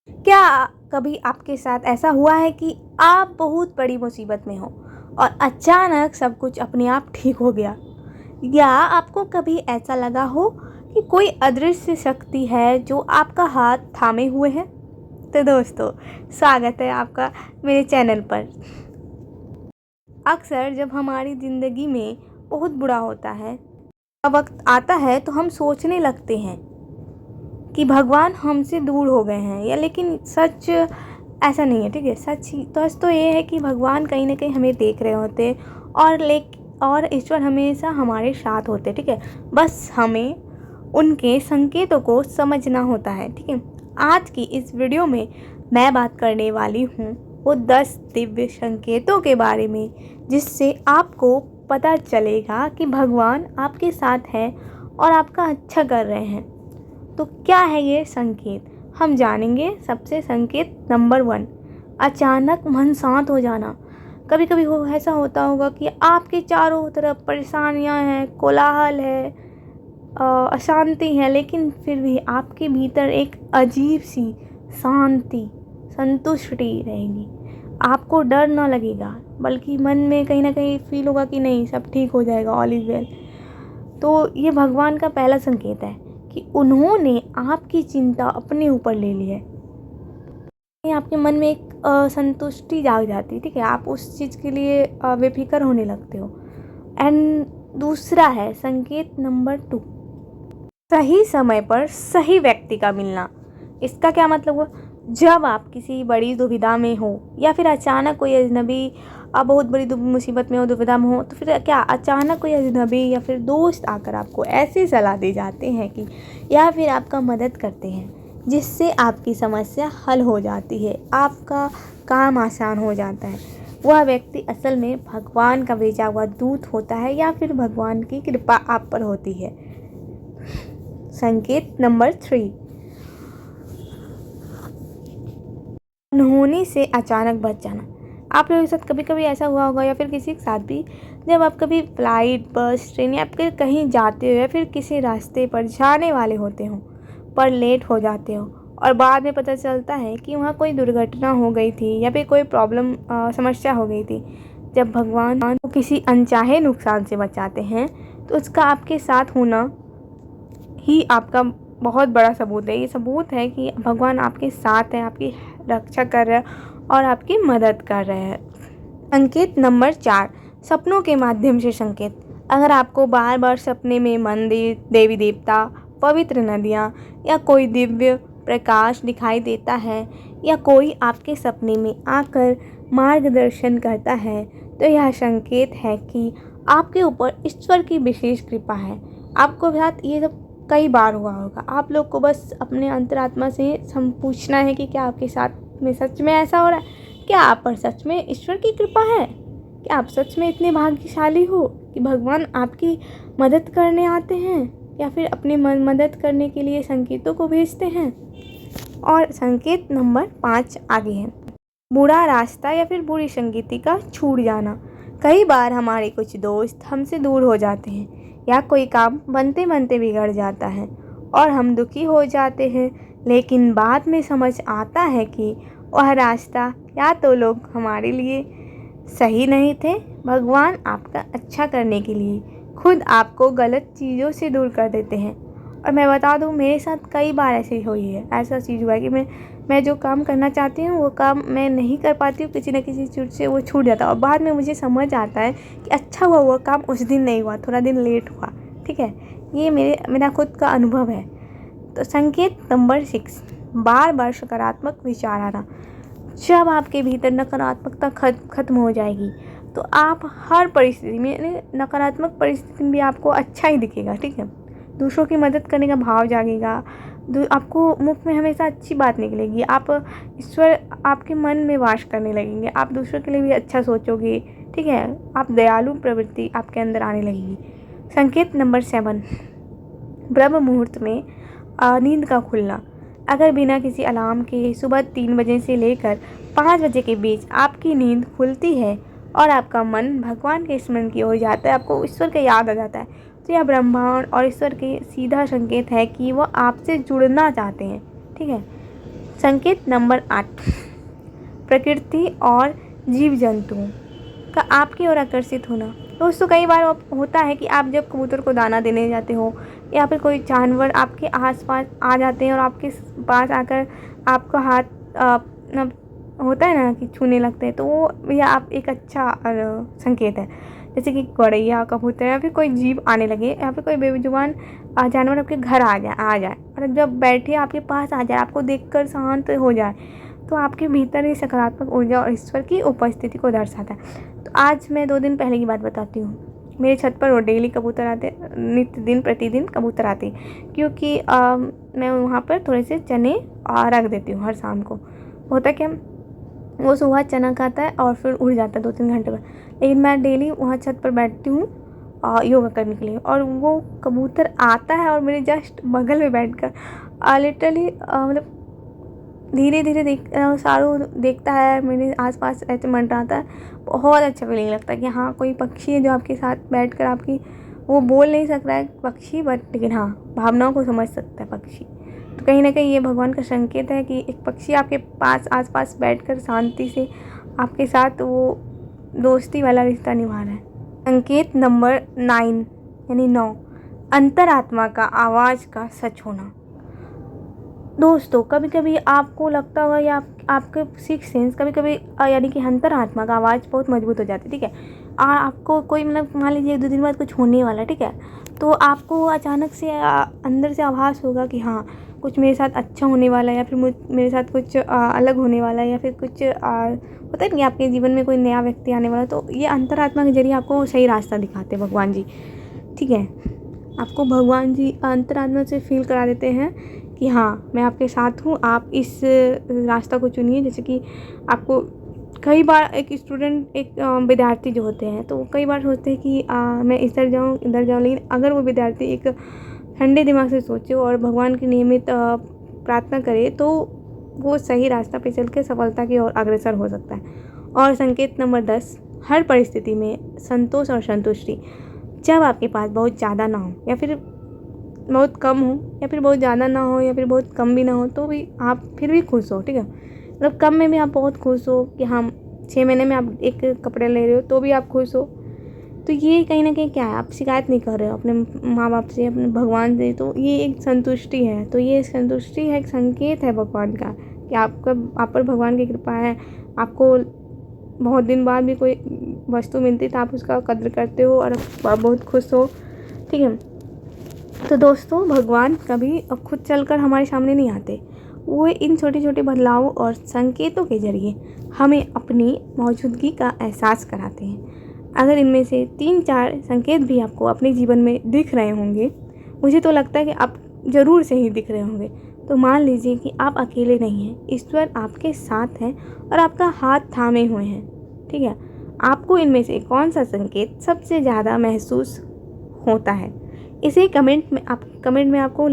क्या कभी आपके साथ ऐसा हुआ है कि आप बहुत बड़ी मुसीबत में हो और अचानक सब कुछ अपने आप ठीक हो गया? या आपको कभी ऐसा लगा हो कि कोई अदृश्य शक्ति है जो आपका हाथ थामे हुए है? तो दोस्तों, स्वागत है आपका मेरे चैनल पर। अक्सर जब हमारी ज़िंदगी में बहुत बुरा होता है, वक्त आता है तो हम सोचने लगते हैं कि भगवान हमसे दूर हो गए हैं, या लेकिन सच ऐसा नहीं है। ठीक है, सच तो ये है कि भगवान कहीं ना कहीं हमें देख रहे होते और ईश्वर हमेशा हमारे साथ होते। ठीक है, बस हमें उनके संकेतों को समझना होता है। ठीक है, आज की इस वीडियो में मैं बात करने वाली हूँ वो 10 दिव्य संकेतों के बारे में, जिससे आपको पता चलेगा कि भगवान आपके साथ है और आपका अच्छा कर रहे हैं। तो क्या है ये संकेत, हम जानेंगे। सबसे संकेत नंबर 1, अचानक मन शांत हो जाना। कभी कभी ऐसा होता होगा कि आपके चारों तरफ परेशानियां हैं, कोलाहल है, अशांति है, लेकिन फिर भी आपके भीतर एक अजीब सी शांति, संतुष्टि रहेगी। आपको डर ना लगेगा, बल्कि मन में कहीं ना कहीं फील होगा कि नहीं, सब ठीक हो जाएगा, ऑल इज वेल। तो ये भगवान का पहला संकेत है कि उन्होंने आपकी चिंता अपने ऊपर ले ली है। आपके मन में एक संतुष्टि जाग जाती है। ठीक है, आप उस चीज़ के लिए बेफिक्र होने लगते हो। एंड दूसरा है संकेत नंबर 2, सही समय पर सही व्यक्ति का मिलना। इसका क्या मतलब हुआ? जब आप किसी बड़ी दुविधा में हो या फिर अचानक कोई अजनबी बहुत बड़ी मुसीबत में हो, दुविधा में हो, तो फिर क्या अचानक कोई अजनबी या फिर दोस्त आकर आपको ऐसी सलाह दे जाते हैं कि या फिर आपका मदद करते हैं, जिससे आपकी समस्या हल हो जाती है, आपका काम आसान हो जाता है। वह व्यक्ति असल में भगवान का भेजा हुआ दूत होता है या फिर भगवान की कृपा आप पर होती है। संकेत नंबर 3, अनहोनी से अचानक बच जाना। आप लोगों के साथ कभी कभी ऐसा हुआ होगा, या फिर किसी के साथ भी, जब आप कभी फ्लाइट, बस, ट्रेन या फिर कहीं जाते हो या फिर किसी रास्ते पर जाने वाले होते हो पर लेट हो जाते हो और बाद में पता चलता है कि वहाँ कोई दुर्घटना हो गई थी या फिर कोई प्रॉब्लम, समस्या हो गई थी। जब भगवान को किसी अनचाहे नुकसान से बचाते हैं तो उसका आपके साथ होना ही आपका बहुत बड़ा सबूत है। ये सबूत है कि भगवान आपके साथ है, आपकी रक्षा कर रहे हैं और आपकी मदद कर रहे हैं। संकेत नंबर 4, सपनों के माध्यम से संकेत। अगर आपको बार बार सपने में मंदिर, देवी देवता, पवित्र नदियाँ या कोई दिव्य प्रकाश दिखाई देता है, या कोई आपके सपने में आकर मार्गदर्शन करता है, तो यह संकेत है कि आपके ऊपर ईश्वर की विशेष कृपा है। आपको साथ ये सब कई बार हुआ होगा। आप लोग को बस अपने अंतरात्मा से पूछना है कि क्या आपके साथ में सच में ऐसा हो रहा है? क्या आप पर सच में ईश्वर की कृपा है? क्या आप सच में इतने भाग्यशाली हो कि भगवान आपकी मदद करने आते हैं, या फिर अपनी मदद करने के लिए संकेतों को भेजते हैं? और संकेत नंबर 5 आगे है, बुरा रास्ता या फिर बुरी संगति का छूट जाना। कई बार हमारे कुछ दोस्त हमसे दूर हो जाते हैं, या कोई काम बनते बनते बिगड़ जाता है और हम दुखी हो जाते हैं, लेकिन बाद में समझ आता है कि वह रास्ता या तो लोग हमारे लिए सही नहीं थे, भगवान आपका अच्छा करने के लिए खुद आपको गलत चीज़ों से दूर कर देते हैं। और मैं बता दूं, मेरे साथ कई बार ऐसी हुई है, ऐसा चीज़ हुआ है कि मैं जो काम करना चाहती हूँ वो काम मैं नहीं कर पाती हूँ, किसी न किसी चीज़ से वो छूट जाता है और बाद में मुझे समझ आता है कि अच्छा हुआ वो काम उस दिन नहीं हुआ, थोड़ा दिन लेट हुआ। ठीक है, ये मेरा खुद का अनुभव है। तो संकेत नंबर 6, बार बार सकारात्मक विचार आना। जब आपके भीतर नकारात्मकता खत्म हो जाएगी तो आप हर परिस्थिति में, नकारात्मक परिस्थिति में भी आपको अच्छा ही दिखेगा। ठीक है, दूसरों की मदद करने का भाव जागेगा, आपको मुख में हमेशा अच्छी बात निकलेगी, आप ईश्वर आपके मन में वास करने लगेंगे, आप दूसरों के लिए भी अच्छा सोचोगे। ठीक है, आप दयालु प्रवृत्ति आपके अंदर आने लगेगी। संकेत नंबर 7, ब्रह्म मुहूर्त में नींद का खुलना। अगर बिना किसी अलार्म के सुबह 3 बजे से लेकर 5 बजे के बीच आपकी नींद खुलती है और आपका मन भगवान के स्मरण की ओर जाता है, आपको ईश्वर का याद आ जाता है, तो यह ब्रह्मांड और ईश्वर के सीधा संकेत है कि वो आपसे जुड़ना चाहते हैं। ठीक है, संकेत नंबर 8, प्रकृति और जीव जंतुओं का आपकी ओर आकर्षित होना। दोस्तों कई बार होता है कि आप जब कबूतर को दाना देने जाते हो या फिर कोई जानवर आपके आसपास आ जाते हैं और आपके पास आकर आपका हाथ होता है ना कि छूने लगते हैं, तो वो यह आप एक अच्छा संकेत है। जैसे कि गौरैया, कबूतर या फिर कोई जीव आने लगे या फिर कोई बेजुबान जानवर आपके घर आ जाए और जब बैठे आपके पास आ जाए, आपको देखकर शांत हो जाए, तो आपके भीतर ही सकारात्मक ऊर्जा और ईश्वर की उपस्थिति को दर्शाता है। तो आज मैं 2 दिन पहले की बात बताती हूँ। मेरे छत पर वो डेली कबूतर आते, नित्य दिन प्रतिदिन कबूतर आते, क्योंकि मैं वहाँ पर थोड़े से चने रख देती हूँ हर शाम को। होता क्या, वो सुबह चना खाता है और फिर उड़ जाता है 2-3 घंटे में। लेकिन मैं डेली वहाँ छत पर बैठती हूँ योगा करने के लिए, और वो कबूतर आता है और मेरे जस्ट बगल में बैठकर लिटरली मतलब धीरे धीरे सारों देखता है, मेरे आसपास ऐसे मंडराता है। बहुत अच्छा फीलिंग लगता है कि हाँ कोई पक्षी है जो आपके साथ बैठकर आपकी, वो बोल नहीं सक रहा है पक्षी, बट लेकिन हाँ भावनाओं को समझ सकता है पक्षी। तो कहीं ना कहीं ये भगवान का संकेत है कि एक पक्षी आपके पास आसपास बैठकर शांति से आपके साथ वो दोस्ती वाला रिश्ता निभा रहा है। संकेत नंबर 9 यानी 9, अंतरात्मा का आवाज़ का सच होना। दोस्तों कभी कभी आपको लगता होगा या आपके सिक्स सेंस कभी कभी यानी कि अंतरात्मा का आवाज़ बहुत मजबूत हो जाती है, ठीक है। आपको कोई मतलब मान लीजिए 1-2 दिन बाद कुछ होने वाला है, ठीक है, तो आपको अचानक से अंदर से आभास होगा कि हाँ कुछ मेरे साथ अच्छा होने वाला है, या फिर मेरे साथ कुछ अलग होने वाला है, या फिर कुछ होता है कि आपके जीवन में कोई नया व्यक्ति आने वाला है। तो ये अंतरात्मा के जरिए आपको सही रास्ता दिखाते हैं भगवान जी, ठीक है। आपको भगवान जी अंतरात्मा से फील करा देते हैं कि हाँ मैं आपके साथ हूँ, आप इस रास्ता को चुनिए। जैसे कि आपको कई बार एक स्टूडेंट, एक विद्यार्थी जो होते हैं, तो कई बार सोचते हैं कि मैं इधर जाऊँ इधर जाऊँ, लेकिन अगर वो विद्यार्थी एक ठंडे दिमाग से सोचे और भगवान की नियमित प्रार्थना करे, तो वो सही रास्ता पे चल के सफलता की ओर अग्रसर हो सकता है। और संकेत नंबर 10, हर परिस्थिति में संतोष और संतुष्टि। जब आपके पास बहुत ज़्यादा ना हो, या फिर बहुत कम हो, या फिर बहुत ज़्यादा ना हो, या फिर बहुत कम भी ना हो, तो भी आप फिर भी खुश हो, ठीक है। मतलब कम में भी आप बहुत खुश हो कि हाँ 6 महीने में आप एक कपड़े ले रहे हो तो भी आप खुश हो। तो ये कहीं ना कहीं क्या है, आप शिकायत नहीं कर रहे हो अपने माँ बाप से, अपने भगवान से, तो ये एक संतुष्टि है। तो ये संतुष्टि है, एक संकेत है भगवान का कि आप पर भगवान की कृपा है। आपको बहुत दिन बाद भी कोई वस्तु मिलती तो आप उसका कद्र करते हो और आप बहुत खुश हो, ठीक है। तो दोस्तों भगवान कभी खुद चलकर हमारे सामने नहीं आते, वो इन छोटे छोटे बदलावों और संकेतों के जरिए हमें अपनी मौजूदगी का एहसास कराते हैं। अगर इनमें से 3-4 संकेत भी आपको अपने जीवन में दिख रहे होंगे, मुझे तो लगता है कि आप ज़रूर से ही दिख रहे होंगे, तो मान लीजिए कि आप अकेले नहीं हैं, ईश्वर आपके साथ हैं और आपका हाथ थामे हुए हैं, ठीक है। आपको इनमें से कौन सा संकेत सबसे ज़्यादा महसूस होता है, इसे कमेंट में आपको